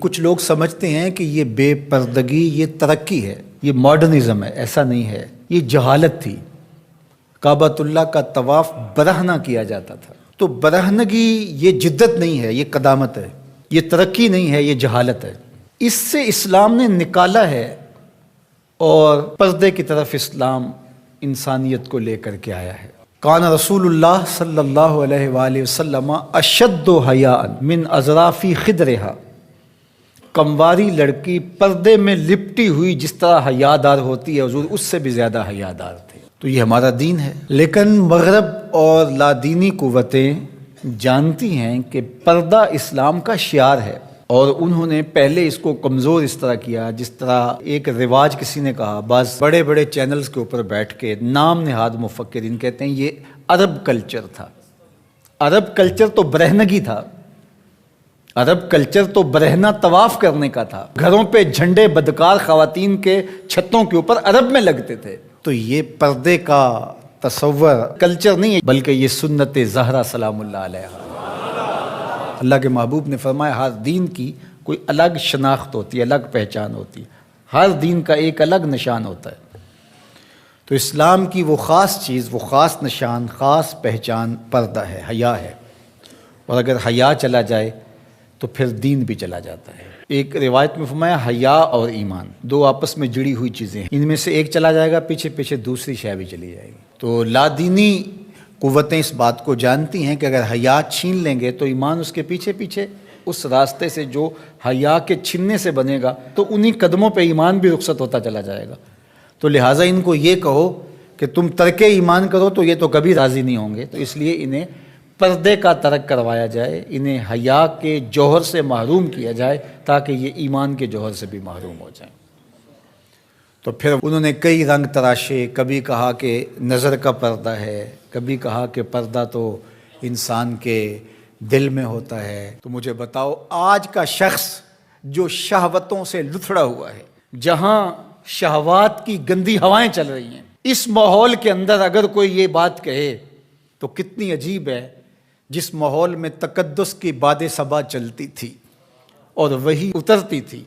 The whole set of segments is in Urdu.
کچھ لوگ سمجھتے ہیں کہ یہ بے پردگی یہ ترقی ہے، یہ ماڈرنزم ہے۔ ایسا نہیں ہے، یہ جہالت تھی۔ کعبۃ اللہ کا طواف برہنہ کیا جاتا تھا، تو برہنگی یہ جدت نہیں ہے، یہ قدامت ہے، یہ ترقی نہیں ہے، یہ جہالت ہے۔ اس سے اسلام نے نکالا ہے اور پردے کی طرف اسلام انسانیت کو لے کر کے آیا ہے۔ کان رسول اللہ صلی اللہ علیہ وآلہ وسلم اشد حیاء من اظراف خدرہا، کمواری لڑکی پردے میں لپٹی ہوئی جس طرح حیادار ہوتی ہے، حضور اس سے بھی زیادہ حیادار تھے۔ تو یہ ہمارا دین ہے، لیکن مغرب اور لادینی قوتیں جانتی ہیں کہ پردہ اسلام کا شعار ہے، اور انہوں نے پہلے اس کو کمزور اس طرح کیا، جس طرح ایک رواج کسی نے کہا، بعض بڑے بڑے چینلز کے اوپر بیٹھ کے نام نہاد مفکرین کہتے ہیں یہ عرب کلچر تھا۔ عرب کلچر تو برہنگی تھا، عرب کلچر تو برہنہ طواف کرنے کا تھا، گھروں پہ جھنڈے بدکار خواتین کے چھتوں کے اوپر عرب میں لگتے تھے۔ تو یہ پردے کا تصور کلچر نہیں ہے، بلکہ یہ سنت زہرا سلام اللہ علیہا۔ اللہ کے محبوب نے فرمایا ہر دین کی کوئی الگ شناخت ہوتی ہے، الگ پہچان ہوتی ہے، ہر دین کا ایک الگ نشان ہوتا ہے۔ تو اسلام کی وہ خاص چیز، وہ خاص نشان، خاص پہچان پردہ ہے، حیا ہے، اور اگر حیا چلا جائے تو پھر دین بھی چلا جاتا ہے۔ ایک روایت میں فرمایا حیا اور ایمان دو آپس میں جڑی ہوئی چیزیں ہیں، ان میں سے ایک چلا جائے گا پیچھے پیچھے دوسری شے بھی چلی جائے گی۔ تو لادینی قوتیں اس بات کو جانتی ہیں کہ اگر حیا چھین لیں گے تو ایمان اس کے پیچھے پیچھے اس راستے سے جو حیا کے چھننے سے بنے گا، تو انہی قدموں پہ ایمان بھی رخصت ہوتا چلا جائے گا۔ تو لہٰذا ان کو یہ کہو کہ تم ترک ایمان کرو تو یہ تو کبھی راضی نہیں ہوں گے، تو اس لیے انہیں پردے کا ترک کروایا جائے، انہیں حیا کے جوہر سے محروم کیا جائے تاکہ یہ ایمان کے جوہر سے بھی محروم ہو جائیں۔ تو پھر انہوں نے کئی رنگ تراشے، کبھی کہا کہ نظر کا پردہ ہے، کبھی کہا کہ پردہ تو انسان کے دل میں ہوتا ہے۔ تو مجھے بتاؤ آج کا شخص جو شہوتوں سے لتھڑا ہوا ہے، جہاں شہوات کی گندی ہوائیں چل رہی ہیں، اس ماحول کے اندر اگر کوئی یہ بات کہے تو کتنی عجیب ہے، جس ماحول میں تقدس کی باد صبا چلتی تھی اور وحی اترتی تھی،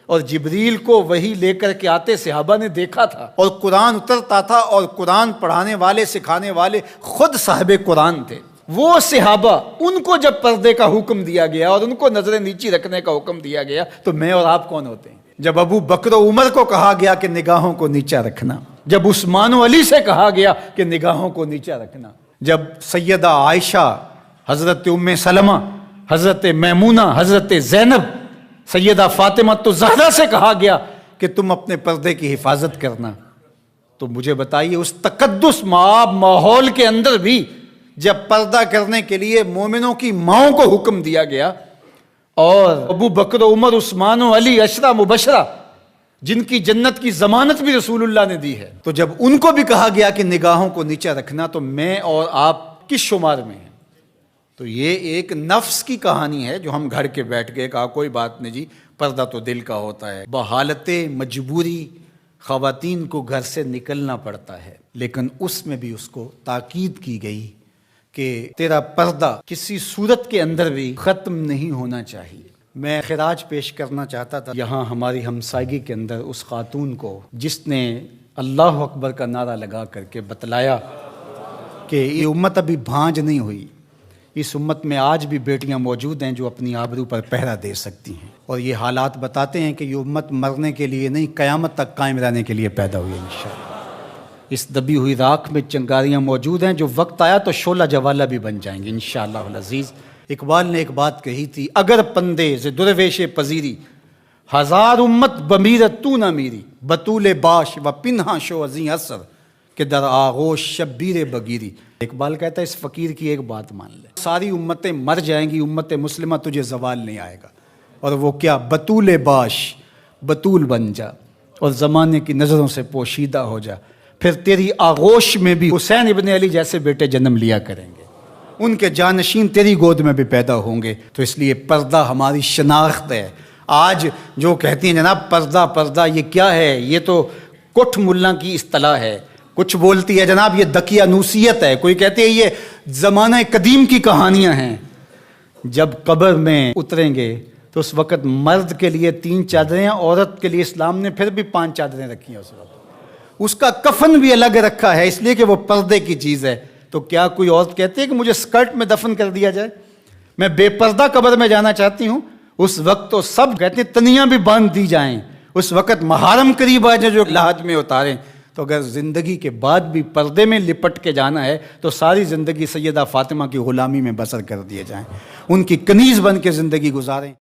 اور جبریل کو وحی لے کر کے آتے صحابہ نے دیکھا تھا، اور قرآن اترتا تھا، اور قرآن پڑھانے والے سکھانے والے خود صاحب قرآن تھے۔ وہ صحابہ، ان کو جب پردے کا حکم دیا گیا اور ان کو نظریں نیچی رکھنے کا حکم دیا گیا، تو میں اور آپ کون ہوتے ہیں؟ جب ابو بکر و عمر کو کہا گیا کہ نگاہوں کو نیچا رکھنا، جب عثمان و علی سے کہا گیا کہ نگاہوں کو نیچا رکھنا، جب سیدہ عائشہ، حضرت ام سلمہ، حضرت میمونہ، حضرت زینب، سیدہ فاطمہ تو زہرا سے کہا گیا کہ تم اپنے پردے کی حفاظت کرنا، تو مجھے بتائیے اس تقدس مآب ماحول کے اندر بھی جب پردہ کرنے کے لیے مومنوں کی ماؤں کو حکم دیا گیا، اور ابو بکر و عمر، عثمان و علی، عشرہ مبشرہ جن کی جنت کی ضمانت بھی رسول اللہ نے دی ہے، تو جب ان کو بھی کہا گیا کہ نگاہوں کو نیچا رکھنا، تو میں اور آپ کس شمار میں ہیں؟ تو یہ ایک نفس کی کہانی ہے جو ہم گھر کے بیٹھ کے کہا کوئی بات نہیں جی، پردہ تو دل کا ہوتا ہے۔ بحالت مجبوری خواتین کو گھر سے نکلنا پڑتا ہے، لیکن اس میں بھی اس کو تاکید کی گئی کہ تیرا پردہ کسی صورت کے اندر بھی ختم نہیں ہونا چاہیے۔ میں خراج پیش کرنا چاہتا تھا یہاں ہماری ہمسائیگی کے اندر اس خاتون کو جس نے اللہ اکبر کا نعرہ لگا کر کے بتلایا کہ یہ امت ابھی بھانج نہیں ہوئی، اس امت میں آج بھی بیٹیاں موجود ہیں جو اپنی آبرو پر پہرا دے سکتی ہیں، اور یہ حالات بتاتے ہیں کہ یہ امت مرنے کے لیے نہیں، قیامت تک قائم رہنے کے لیے پیدا ہوئی ہے انشاءاللہ۔ اس دبی ہوئی راکھ میں چنگاریاں موجود ہیں، جو وقت آیا تو شعلہ جوالہ بھی بن جائیں گے انشاءاللہ العزیز۔ اقبال نے ایک بات کہی تھی، اگر پندے ز درویش پذیری، ہزار امت بمیرت تو نہ میری، بطول باش و پنہا شو ازیں اثر کہ در آغوش شبیر بگیری۔ اقبال کہتا ہے اس فقیر کی ایک بات مان لے، ساری امتیں مر جائیں گی، امت مسلمہ تجھے زوال نہیں آئے گا، اور وہ کیا؟ بطول باش، بطول بن جا اور زمانے کی نظروں سے پوشیدہ ہو جا، پھر تیری آغوش میں بھی حسین ابن علی جیسے بیٹے جنم لیا کریں گے، ان کے جانشین تیری گود میں بھی پیدا ہوں گے۔ تو اس لیے پردہ ہماری شناخت ہے۔ آج جو کہتی ہیں جناب پردہ پردہ، یہ کیا ہے؟ یہ تو کٹھ ملا کی اصطلاح ہے، کچھ بولتی ہے جناب یہ دقیانوسیت ہے، کوئی کہتی ہے یہ زمانہ قدیم کی کہانیاں ہیں۔ جب قبر میں اتریں گے تو اس وقت مرد کے لیے 3 چادریں، عورت کے لیے اسلام نے پھر بھی 5 چادریں رکھی ہیں اس وقت. اس کا کفن بھی الگ رکھا ہے اس لیے کہ وہ پردے کی چیز ہے. تو کیا کوئی عورت کہتی ہے کہ مجھے اسکرٹ میں دفن کر دیا جائے، میں بے پردہ قبر میں جانا چاہتی ہوں؟ اس وقت تو سب کہتے ہیں تنیاں بھی باندھ دی جائیں، اس وقت محارم قریب آ جائیں جو لحد میں اتاریں. تو اگر زندگی کے بعد بھی پردے میں لپٹ کے جانا ہے تو ساری زندگی سیدہ فاطمہ کی غلامی میں بسر کر دیے جائیں، ان کی کنیز بن کے زندگی گزاریں.